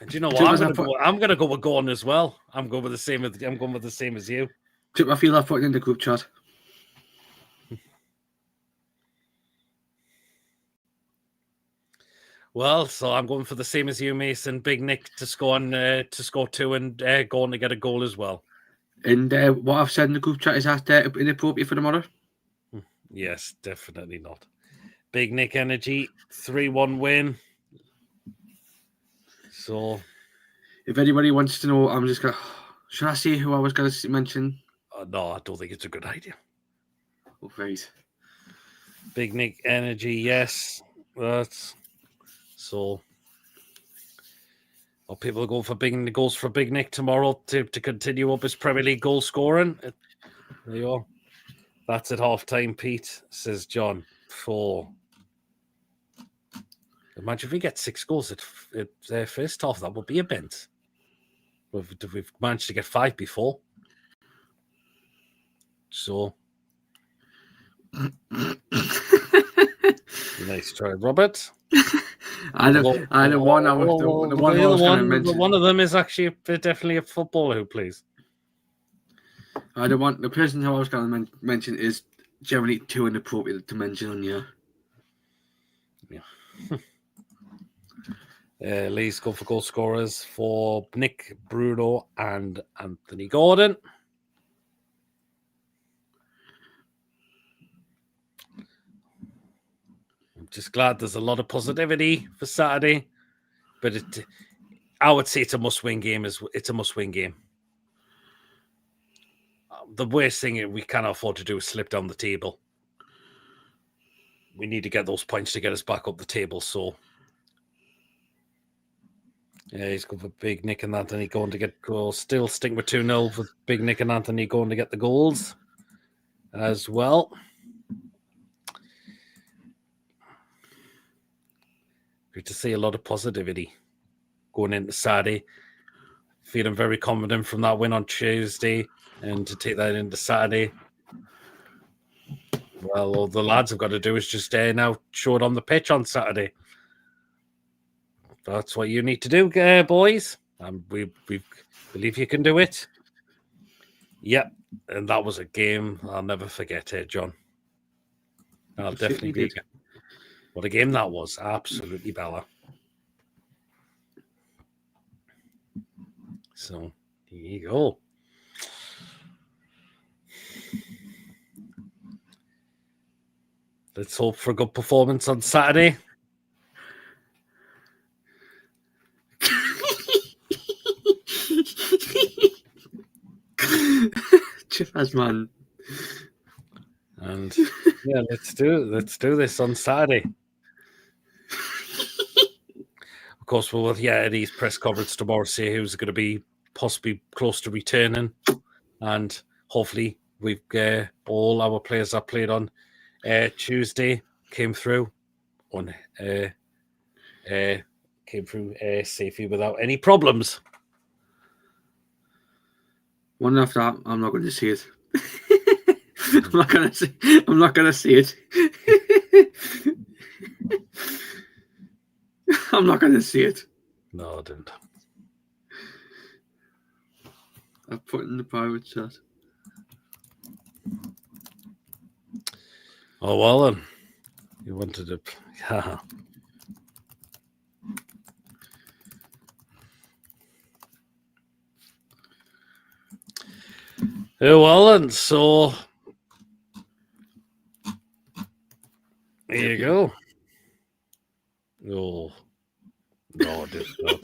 And do you know what? I'm going to go with Gordon as well. I'm going with the same as you. Chip, I feel I've put it in the group chat. Well, so I'm going for the same as you, Mason. Big Nick to score 2 and Gordon to get a goal as well. And what I've said in the group chat, is that inappropriate for tomorrow? Yes, definitely not. Big Nick Energy, 3-1 win. So, if anybody wants to know, I'm just going to... Should I say who I was going to mention? No, I don't think it's a good idea. Oh, right. Big Nick Energy, yes. That's... So, people are going for big goals for Big Nick tomorrow to continue up his Premier League goal scoring. There you are. That's at half time, Pete, says John. 4. Imagine if we get 6 goals at their first half, that would be a bent. We've managed to get 5 before. So, nice try, Robert. One I was going to mention. One of them is actually definitely a footballer who plays. The person who I was going to mention is generally too inappropriate to mention on here. Yeah. Lee's go for goal scorers for Nick, Bruno, and Anthony Gordon. I'm just glad there's a lot of positivity for Saturday, but I would say it's a must-win game. It's a must-win game. The worst thing we can't afford to do is slip down the table. We need to get those points to get us back up the table. So, yeah, he's going for Big Nick and Anthony going to get goals. Still sticking with 2-0 with Big Nick and Anthony going to get the goals as well. Good to see a lot of positivity going into Saturday. Feeling very confident from that win on Tuesday and to take that into Saturday. Well, all the lads have got to do is just now show it on the pitch on Saturday. That's what you need to do, boys. We believe you can do it. Yep, and that was a game I'll never forget, John. I'll definitely be. What a game that was. Absolutely Bella. So, here you go. Let's hope for a good performance on Saturday. Cheers, man. And yeah, let's do this on Saturday. Of course, we'll Eddie's press conference tomorrow, see who's going to be possibly close to returning, and hopefully we've all our players that played on Tuesday came through safely without any problems. One after that, I'm not going to see it. I'm not going to see it. I'm not going to see it. No, I didn't. I put it in the private chat. Oh, well then. You wanted to... Yeah. Oh, well then, so... There you go. Oh. No, I did not.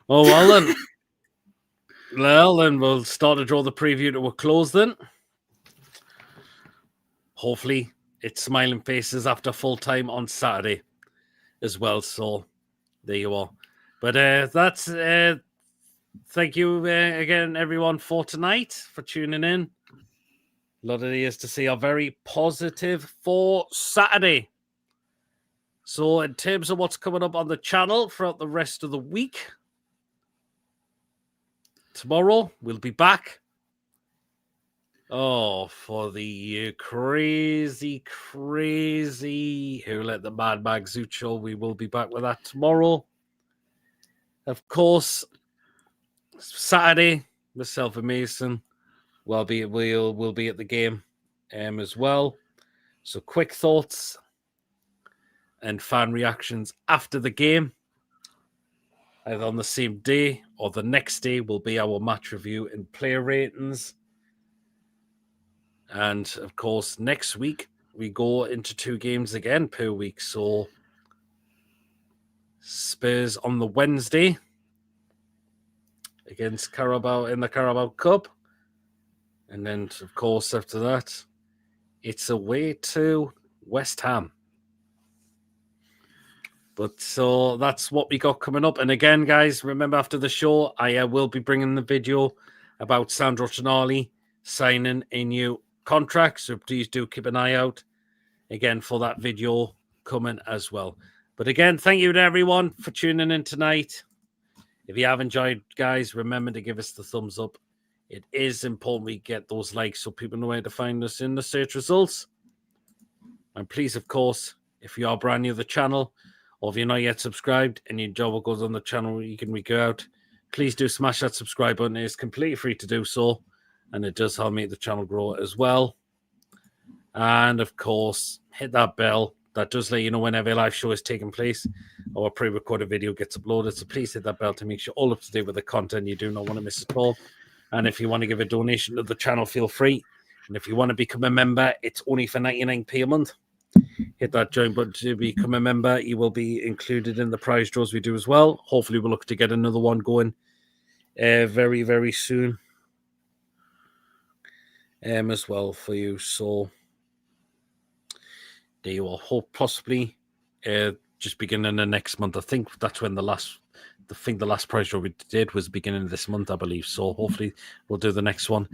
Oh, well then. Well, then we'll start to draw the preview to a close then. Hopefully, it's smiling faces after full time on Saturday as well. So, there you are. But that's... thank you again, everyone, for tonight, for tuning in. A lot of these to see are very positive for Saturday. So, in terms of what's coming up on the channel throughout the rest of the week, tomorrow we'll be back. Oh, for the crazy Who Let the Mad Mag Zoot show. We will be back with that tomorrow. Of course, Saturday, myself and Mason we'll be at the game as well. So quick thoughts and fan reactions after the game, either on the same day or the next day, will be our match review and player ratings. And of course, next week we go into 2 games again per week. So Spurs on the Wednesday against Carabao in the Carabao Cup. And then, of course, after that, it's away to West Ham. But so that's what we got coming up. And again, guys, remember after the show, I will be bringing the video about Sandro Tonali signing a new contract. So please do keep an eye out again for that video coming as well. But again, thank you to everyone for tuning in tonight. If you have enjoyed, guys, remember to give us the thumbs up. It is important we get those likes so people know where to find us in the search results. And please, of course, if you are brand new to the channel, or if you're not yet subscribed and you enjoy what goes on the channel, you can go out. Please do smash that subscribe button. It's completely free to do so. And it does help make the channel grow as well. And of course, hit that bell. That does let you know whenever a live show is taking place or a pre-recorded video gets uploaded. So please hit that bell to make sure all up to date with the content. You do not want to miss at all. And if you want to give a donation to the channel, feel free. And if you want to become a member, it's only for 99p a month. Hit that join button to become a member. You will be included in the prize draws we do as well. Hopefully, we'll look to get another one going very, very soon as well for you. So there you are. Hope possibly just beginning the next month. I think that's when the last prize draw we did was beginning of this month, I believe. So hopefully we'll do the next one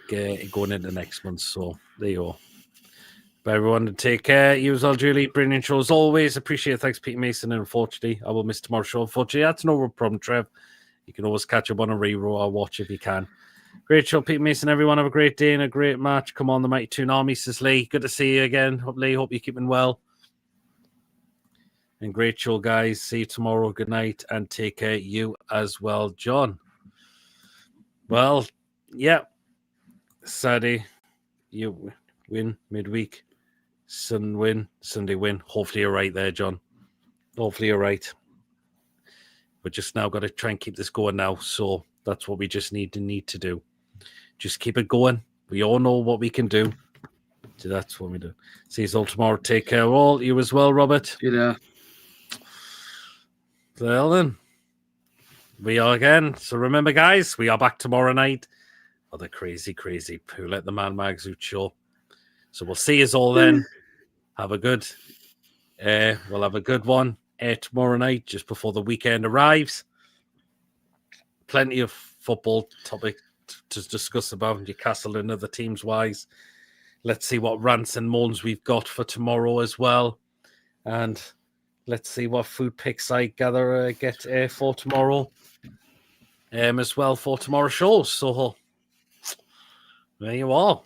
going into next month. So there you are. But everyone, take care. You as well, Julie. Brilliant show as always. Appreciate it. Thanks, Pete Mason. And unfortunately, I will miss tomorrow's show. Unfortunately, that's no problem, Trev. You can always catch up on a reroll or watch if you can. Great show, Pete Mason. Everyone have a great day and a great match. Come on, the Mighty Toon Army, says Lee. Good to see you again. Lee, hope you're keeping well. And great show, guys. See you tomorrow. Good night and take care. You as well, John. Well, yeah. Saturday, you win midweek. Sunday win. Hopefully you're right there, John. Hopefully you're right. We're just now got to try and keep this going now. So that's what we just need to do. Just keep it going. We all know what we can do. So that's what we do. See you all tomorrow. Take care all. You as well, Robert. Yeah. Well then. We are again. So remember, guys, we are back tomorrow night for the crazy Who Let the Man Mag Zoot show. So we'll see you all then. Have a good we'll have a good one tomorrow night just before the weekend arrives. Plenty of football topic to discuss about Newcastle and other teams wise. Let's see what rants and moans we've got for tomorrow as well. And let's see what food picks I get for tomorrow as well for tomorrow's show. So there you are.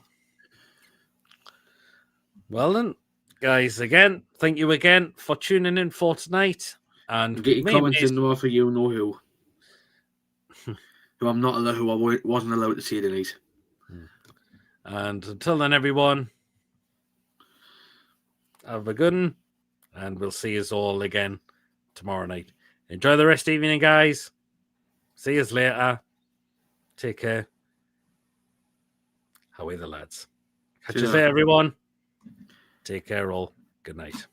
Well then, guys, again, thank you again for tuning in for tonight. And get your comments in there for you know who. Who I'm not allowed, who I wasn't allowed to see tonight. And until then, everyone, have a good one, and we'll see us all again tomorrow night. Enjoy the rest of the evening, guys. See you later. Take care. How are the lads? Catch you later, everyone. Take care, all. Good night.